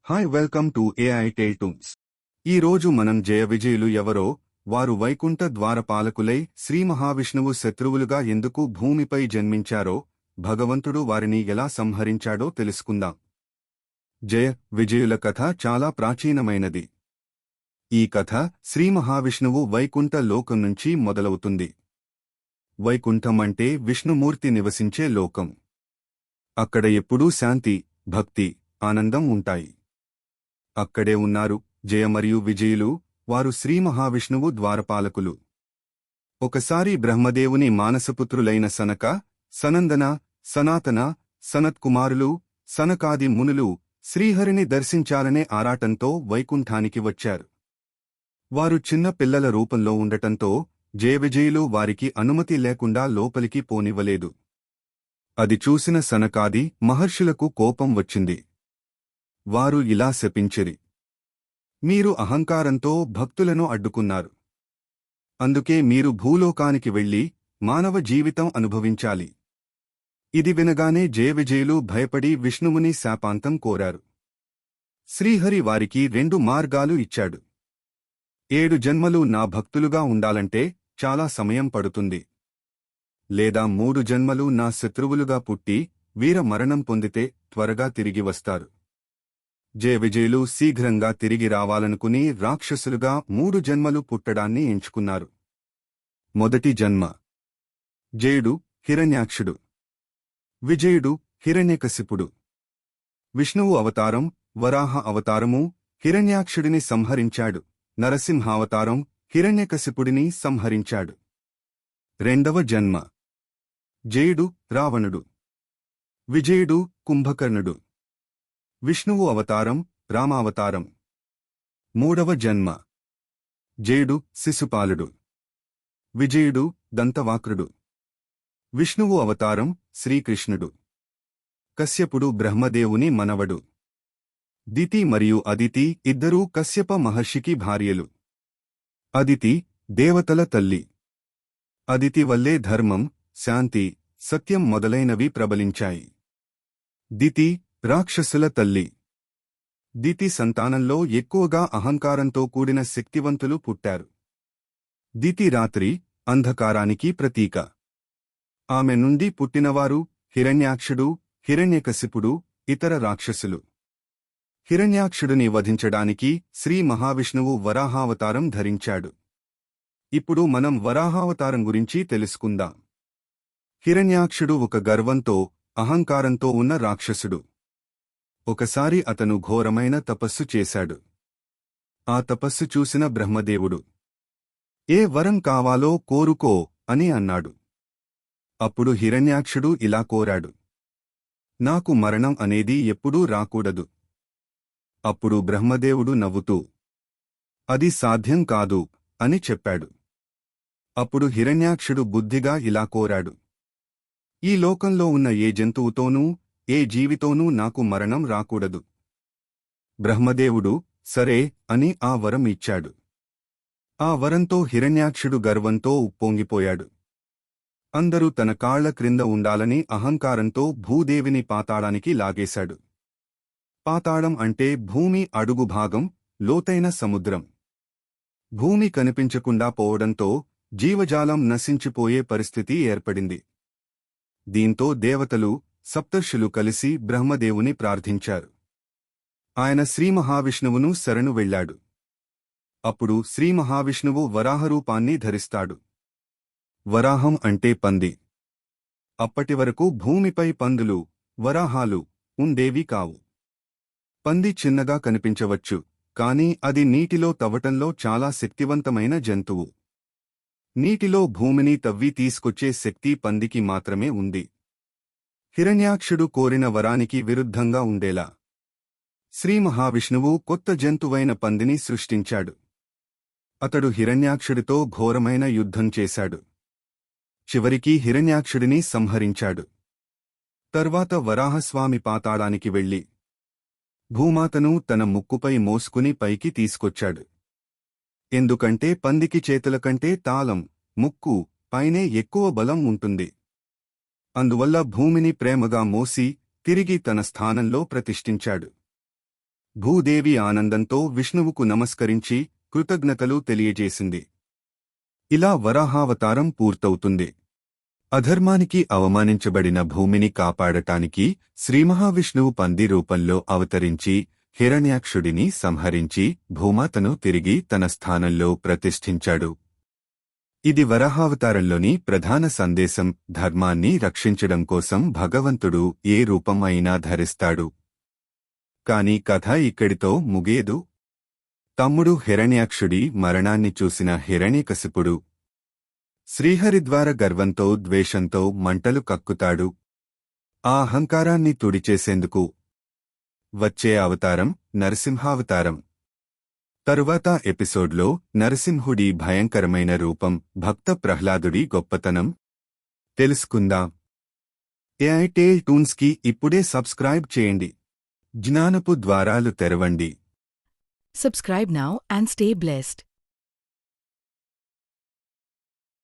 Hi welcome to AI Taletoons. ఈ రోజు మనం జయ విజయులు ఎవరో, వారు వైకుంఠ ద్వారపాలకులై శ్రీ మహావిష్ణువు శత్రువులుగా ఎందుకు భూమిపై జన్మించారో, భగవంతుడు వారిని ఎలా సంహరించాడో తెలుసుకుందాం. జయ విజయుల కథ చాలా ప్రాచీనమైనది. ఈ కథ శ్రీ మహావిష్ణువు వైకుంఠ లోకం నుంచి మొదలవుతుంది. వైకుంఠం అంటే విష్ణుమూర్తి నివసించే లోకం. అక్కడ ఎప్పుడూ శాంతి, భక్తి, ఆనందం ఉంటాయి. అక్కడే ఉన్నారు జయ మరియు విజయులు. వారు శ్రీ మహావిష్ణువు ద్వారపాలకులు. ఒకసారి బ్రహ్మదేవుని మానసపుత్రులైన సనక, సనందన, సనాతన, సనత్కుమారులు, సనకాది మునులు శ్రీహరిని దర్శించాలనే ఆరాటంతో వైకుంఠానికి వచ్చారు. వారు చిన్న పిల్లల రూపంలో ఉండటంతో జయవిజయులు వారికి అనుమతి లేకుండా లోపలికి పోనివ్వలేదు. అది చూసిన సనకాది మహర్షులకు కోపం వచ్చింది. వారు ఇలా శపించిరి: మీరు అహంకారంతో భక్తులను అడ్డుకున్నారు. అందుకే మీరు భూలోకానికి వెళ్లి మానవ జీవితం అనుభవించాలి. ఇది వినగానే జయవిజయులు భయపడి విష్ణువుని శాపాంతం కోరారు. శ్రీహరి వారికి 2 మార్గాలు ఇచ్చాడు. 7 జన్మలు నా భక్తులుగా ఉండాలంటే చాలా సమయం పడుతుంది. లేదా 3 జన్మలు నా శత్రువులుగా పుట్టి వీర మరణం పొందితే త్వరగా తిరిగి వస్తారు. జయవిజయులు శీఘ్రంగా తిరిగి రావాలనుకుని రాక్షసులుగా 3 జన్మలు పుట్టడాన్ని ఎంచుకున్నారు. మొదటి జన్మ: జయుడు హిరణ్యాక్షుడు, విజయుడు హిరణ్యకశిపుడు. విష్ణువు అవతారం వరాహ అవతారము హిరణ్యాక్షుడిని సంహరించాడు. నరసింహావతారం హిరణ్యకశిపుడిని సంహరించాడు. రెండవ జన్మ: జయుడు రావణుడు, విజయుడు కుంభకర్ణుడు. విష్ణువు అవతారం రామావతారం. మూడవ జన్మ: జయుడు శిశుపాలుడు, విజయుడు దంతవాక్రుడు. విష్ణువు అవతారం శ్రీకృష్ణుడు. కశ్యపుడు బ్రహ్మదేవుని మనవడు. దితి మరియు అదితి ఇద్దరూ కశ్యప మహర్షికి భార్యలు. అదితి దేవతల తల్లి. అదితి వల్లే ధర్మం, శాంతి, సత్యం మొదలైనవి ప్రబలించాయి. దితి రాక్షసుల తల్లి. దితి సంతానంలో ఎక్కువగా అహంకారంతో కూడిన శక్తివంతులు పుట్టారు. దితి రాత్రి, అంధకారానికి ప్రతీక. ఆమె నుండి పుట్టినవారు హిరణ్యాక్షుడు, హిరణ్యకశిపుడు, ఇతర రాక్షసులు. హిరణ్యాక్షుడిని వధించడానికి శ్రీ మహావిష్ణువు వరాహావతారం ధరించాడు. ఇప్పుడు మనం వరాహావతారం గురించి తెలుసుకుందాం. హిరణ్యాక్షుడు ఒక గర్వంతో, అహంకారంతో ఉన్న రాక్షసుడు. ఒకసారి అతను ఘోరమైన తపస్సు చేశాడు. ఆ తపస్సు చూసిన బ్రహ్మదేవుడు, ఏ వరం కావాలో కోరుకో అని అన్నాడు. అప్పుడు హిరణ్యాక్షుడు ఇలా కోరాడు: నాకు మరణం అనేది ఎప్పుడూ రాకూడదు. అప్పుడు బ్రహ్మదేవుడు నవ్వుతూ, అది సాధ్యం కాదు అని చెప్పాడు. అప్పుడు హిరణ్యాక్షుడు బుద్ధిగా ఇలా కోరాడు: ఈ లోకంలో ఉన్న ఏ జంతువుతోనూ, ఏ జీవితోనూ నాకు మరణం రాకూడదు. బ్రహ్మదేవుడు సరే అని ఆ వరం ఇచ్చాడు. ఆ వరంతో హిరణ్యాక్షుడు గర్వంతో ఉప్పొంగిపోయాడు. అందరూ తన కాళ్ల క్రింద ఉండాలని అహంకారంతో భూదేవిని పాతాళానికి లాగేశాడు. పాతాళం అంటే భూమి అడుగు భాగం, లోతైన సముద్రం. భూమి కనిపించకుండా పోవడంతో జీవజాలం నశించిపోయే పరిస్థితి ఏర్పడింది. దీంతో దేవతలు, సప్తర్షులు కలిసి బ్రహ్మదేవుని ప్రార్థించారు. ఆయన శ్రీ మహావిష్ణువును శరణు వెళ్లాడు. అప్పుడు శ్రీ మహావిష్ణువు వరాహరూపాన్ని ధరిస్తాడు. వరాహం అంటే పంది. అప్పటివరకు భూమిపై పందులు, వరాహాలు ఉండేవి కావు. పంది చిన్నగా కనిపించవచ్చు, కాని అది నీటిలో తవ్వటంలో చాలా శక్తివంతమైన జంతువు. నీటిలో భూమిని తవ్వి తీసుకొచ్చే శక్తి పందికి మాత్రమే ఉంది. హిరణ్యాక్షుడు కోరిన వరానికి విరుద్ధంగా ఉండేలా శ్రీ మహావిష్ణువు కొత్త జంతువైన పందిని సృష్టించాడు. అతడు హిరణ్యాక్షుడితో ఘోరమైన యుద్ధం చేశాడు. చివరికి హిరణ్యాక్షుడిని సంహరించాడు. తర్వాత వరాహస్వామి పాతాళానికి వెళ్లి భూమాతను తన ముక్కుపై మోసుకుని పైకి తీసుకొచ్చాడు. ఎందుకంటే పందికి చేతుల కంటే తాళం, ముక్కు పైనే ఎక్కువ బలం ఉంటుంది. అందువల్ల భూమిని ప్రేమగా మోసి తిరిగి తన స్థానంలో ప్రతిష్ఠించాడు. భూదేవి ఆనందంతో విష్ణువుకు నమస్కరించి కృతజ్ఞతలు తెలియజేసింది. ఇలా వరాహావతారం పూర్తవుతుంది. అధర్మానికి అవమానించబడిన భూమిని కాపాడటానికి శ్రీమహావిష్ణువు పంది రూపంలో అవతరించి హిరణ్యాక్షుడిని సంహరించి భూమాతను తిరిగి తన స్థానంలో ప్రతిష్ఠించాడు. ఇది వరాహావతారంలోని ప్రధాన సందేశం. ధర్మాన్ని రక్షించడం కోసం భగవంతుడు ఏ రూపం అయినా ధరిస్తాడు. కాని కథ ఇక్కడితో ముగియదు. తమ్ముడు హిరణ్యాక్షుడి మరణాన్ని చూసిన హిరణ్యకశిపుడు శ్రీహరిద్వార గర్వంతో ద్వేషంతో మంటలు కక్కుతాడు. ఆ అహంకారాన్ని తుడిచేసేందుకు వచ్చే అవతారం నరసింహావతారం. తరువాత ఎపిసోడ్లో నరసింహుడి భయంకరమైన రూపం, భక్త ప్రహ్లాదుడి గొప్పతనం తెలుసుకుందాం. ఏఐ టేల్ టూన్స్కి ఇప్పుడే సబ్స్క్రైబ్ చేయండి. జ్ఞానపు ద్వారాలు తెరవండి. Subscribe now and stay blessed.